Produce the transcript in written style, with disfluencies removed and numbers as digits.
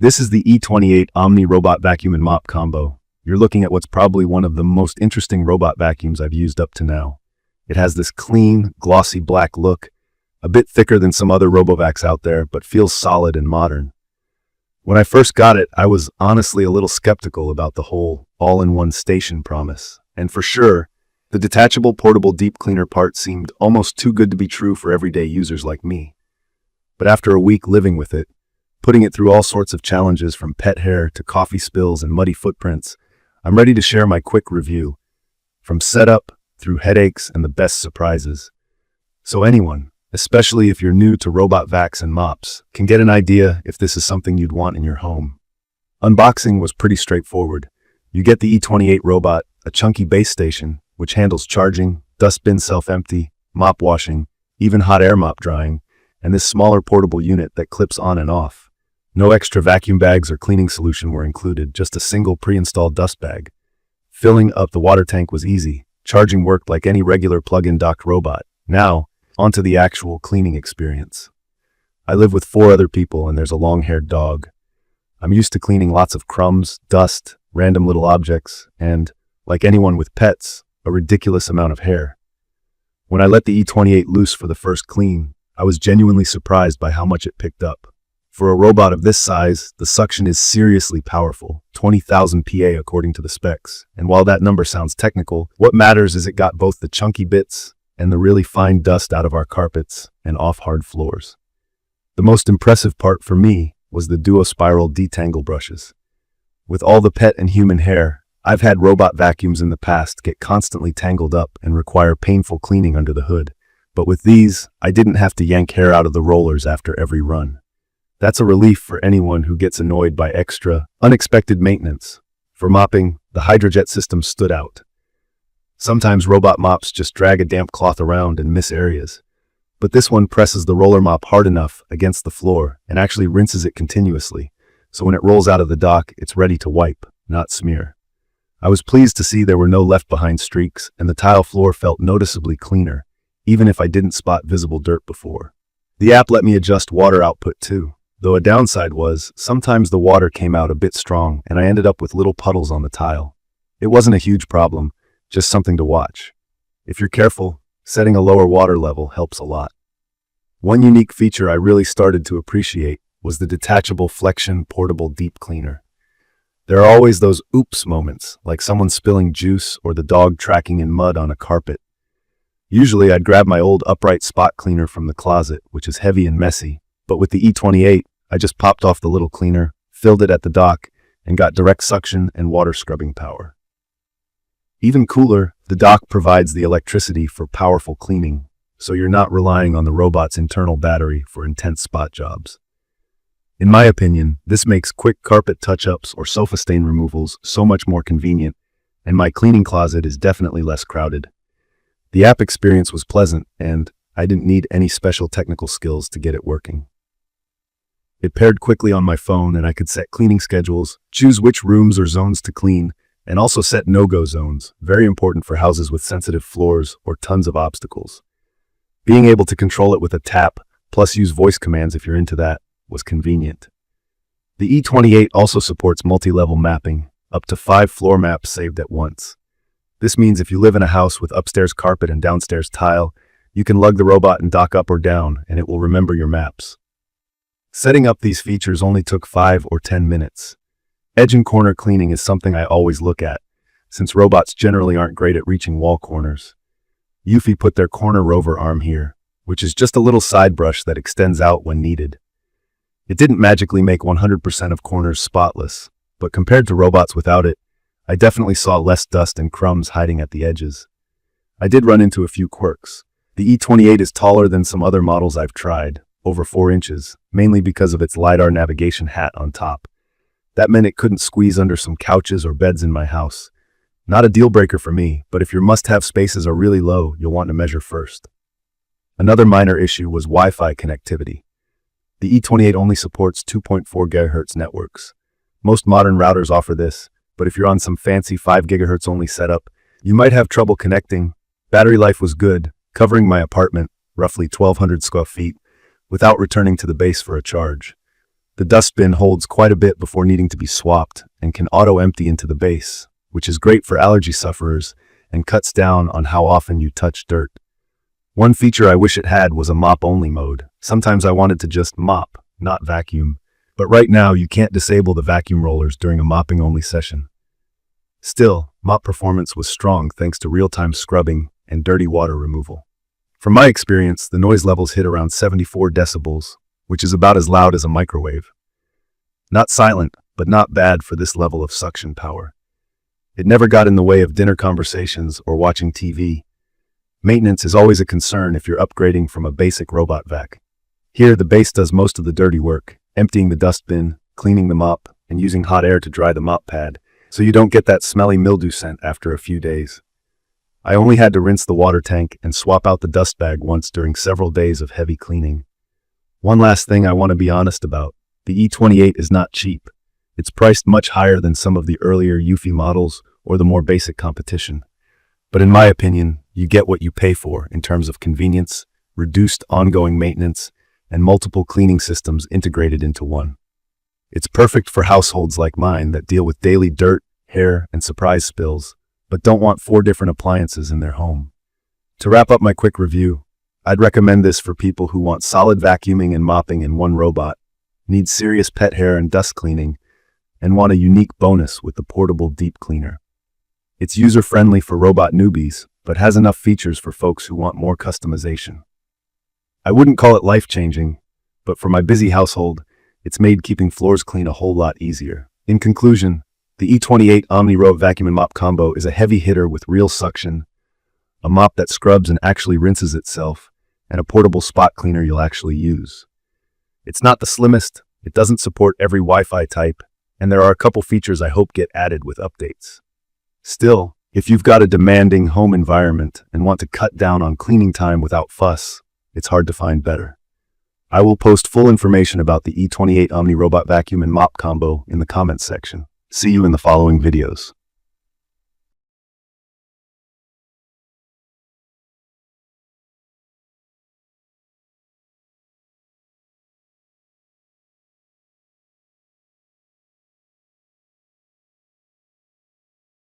This is the E28 Omni robot vacuum and mop combo. You're looking at what's probably one of the most interesting robot vacuums I've used up to now. It has this clean, glossy black look, a bit thicker than some other RoboVacs out there, but feels solid and modern. When I first got it, I was honestly a little skeptical about the whole all-in-one station promise. And for sure, the detachable portable deep cleaner part seemed almost too good to be true for everyday users like me. But after a week living with it, putting it through all sorts of challenges from pet hair to coffee spills and muddy footprints, I'm ready to share my quick review, from setup through headaches and the best surprises. So anyone, especially if you're new to robot vacs and mops, can get an idea if this is something you'd want in your home. Unboxing was pretty straightforward. You get the E28 robot, a chunky base station, which handles charging, dustbin self-empty, mop washing, even hot air mop drying, and this smaller portable unit that clips on and off. No extra vacuum bags or cleaning solution were included, just a single pre-installed dust bag. Filling up the water tank was easy. Charging worked like any regular plug-in docked robot. Now, onto the actual cleaning experience. I live with 4 other people and there's a long-haired dog. I'm used to cleaning lots of crumbs, dust, random little objects, and, like anyone with pets, a ridiculous amount of hair. When I let the E28 loose for the first clean, I was genuinely surprised by how much it picked up. For a robot of this size, the suction is seriously powerful, 20,000 PA according to the specs. And while that number sounds technical, what matters is it got both the chunky bits and the really fine dust out of our carpets and off hard floors. The most impressive part for me was the duo spiral detangle brushes. With all the pet and human hair, I've had robot vacuums in the past get constantly tangled up and require painful cleaning under the hood. But with these, I didn't have to yank hair out of the rollers after every run. That's a relief for anyone who gets annoyed by extra, unexpected maintenance. For mopping, the HydroJet system stood out. Sometimes robot mops just drag a damp cloth around and miss areas. But this one presses the roller mop hard enough against the floor and actually rinses it continuously, so when it rolls out of the dock, it's ready to wipe, not smear. I was pleased to see there were no left-behind streaks and the tile floor felt noticeably cleaner, even if I didn't spot visible dirt before. The app let me adjust water output too. Though a downside was, sometimes the water came out a bit strong and I ended up with little puddles on the tile. It wasn't a huge problem, just something to watch. If you're careful, setting a lower water level helps a lot. One unique feature I really started to appreciate was the detachable FlexiOne portable deep cleaner. There are always those oops moments, like someone spilling juice or the dog tracking in mud on a carpet. Usually I'd grab my old upright spot cleaner from the closet, which is heavy and messy. But with the E28, I just popped off the little cleaner, filled it at the dock, and got direct suction and water scrubbing power. Even cooler, the dock provides the electricity for powerful cleaning, so you're not relying on the robot's internal battery for intense spot jobs. In my opinion, this makes quick carpet touch-ups or sofa stain removals so much more convenient, and my cleaning closet is definitely less crowded. The app experience was pleasant, and I didn't need any special technical skills to get it working. It paired quickly on my phone and I could set cleaning schedules, choose which rooms or zones to clean, and also set no-go zones, very important for houses with sensitive floors or tons of obstacles. Being able to control it with a tap, plus use voice commands if you're into that, was convenient. The E28 also supports multi-level mapping, up to 5 floor maps saved at once. This means if you live in a house with upstairs carpet and downstairs tile, you can lug the robot and dock up or down, and it will remember your maps. Setting up these features only took 5 or 10 minutes. Edge and corner cleaning is something I always look at, since robots generally aren't great at reaching wall corners. Eufy put their corner rover arm here, which is just a little side brush that extends out when needed. It didn't magically make 100% of corners spotless, but compared to robots without it, I definitely saw less dust and crumbs hiding at the edges. I did run into a few quirks. The E28 is taller than some other models I've tried, over 4 inches, mainly because of its LiDAR navigation hat on top. That meant it couldn't squeeze under some couches or beds in my house. Not a deal breaker for me, but if your must-have spaces are really low, you'll want to measure first. Another minor issue was Wi-Fi connectivity. The E28 only supports 2.4 GHz networks. Most modern routers offer this, but if you're on some fancy 5 GHz only setup, you might have trouble connecting. Battery life was good, covering my apartment, roughly 1,200 square feet, without returning to the base for a charge. The dustbin holds quite a bit before needing to be swapped and can auto-empty into the base, which is great for allergy sufferers and cuts down on how often you touch dirt. One feature I wish it had was a mop-only mode. Sometimes I wanted to just mop, not vacuum, but right now you can't disable the vacuum rollers during a mopping-only session. Still, mop performance was strong thanks to real-time scrubbing and dirty water removal. From my experience, the noise levels hit around 74 decibels, which is about as loud as a microwave. Not silent, but not bad for this level of suction power. It never got in the way of dinner conversations or watching TV. Maintenance is always a concern if you're upgrading from a basic robot vac. Here, the base does most of the dirty work, emptying the dustbin, cleaning the mop, and using hot air to dry the mop pad, so you don't get that smelly mildew scent after a few days. I only had to rinse the water tank and swap out the dust bag once during several days of heavy cleaning. One last thing I want to be honest about. The E28 is not cheap. It's priced much higher than some of the earlier Eufy models or the more basic competition. But in my opinion, you get what you pay for in terms of convenience, reduced ongoing maintenance, and multiple cleaning systems integrated into one. It's perfect for households like mine that deal with daily dirt, hair, and surprise spills, but don't want 4 different appliances in their home. To wrap up my quick review, I'd recommend this for people who want solid vacuuming and mopping in one robot, need serious pet hair and dust cleaning, and want a unique bonus with the portable deep cleaner. It's user-friendly for robot newbies, but has enough features for folks who want more customization. I wouldn't call it life-changing, but for my busy household, it's made keeping floors clean a whole lot easier. In conclusion, the E28 Omni Vacuum and Mop combo is a heavy hitter with real suction, a mop that scrubs and actually rinses itself, and a portable spot cleaner you'll actually use. It's not the slimmest, it doesn't support every Wi-Fi type, and there are a couple features I hope get added with updates. Still, if you've got a demanding home environment and want to cut down on cleaning time without fuss, it's hard to find better. I will post full information about the E28 Omni Robot Vacuum and Mop combo in the comments section. See you in the following videos.